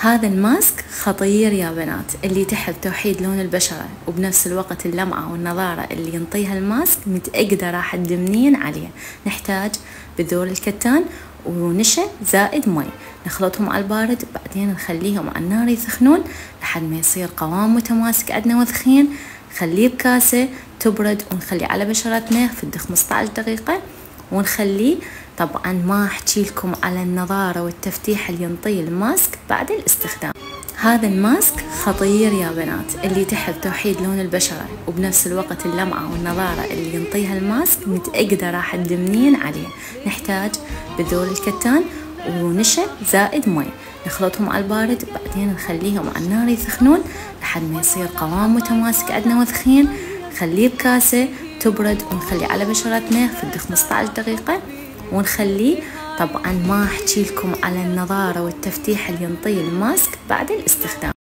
هذا الماسك خطير يا بنات. اللي تحب توحيد لون البشرة وبنفس الوقت اللمعة والنضارة اللي ينطيها الماسك متأكدة راح تدمنين عليه. نحتاج بذور الكتان ونشا زائد مي، نخلطهم على البارد، بعدين نخليهم على النار يسخنون لحد ما يصير قوام متماسك عندنا وثخين. نخليه بكاسة تبرد ونخليه على بشرتنا في 15 دقيقة ونخليه. طبعا ما احكي لكم على النضارة والتفتيح اللي ينطيه الماسك بعد الاستخدام. هذا الماسك خطير يا بنات. اللي تحب توحيد لون البشرة وبنفس الوقت اللمعة والنضارة اللي ينطيها الماسك متأكدة راح تدمنين عليه. نحتاج بذور الكتان ونشا زائد مي، نخلطهم على البارد، بعدين نخليهم على النار يسخنون لحد ما يصير قوام متماسك عندنا وثخين. نخليه بكاسة تبرد ونخليه على بشرتنا في 15 دقيقة ونخليه. طبعا ما احكي لكم على النضارة والتفتيح اللي ينطيه الماسك بعد الاستخدام.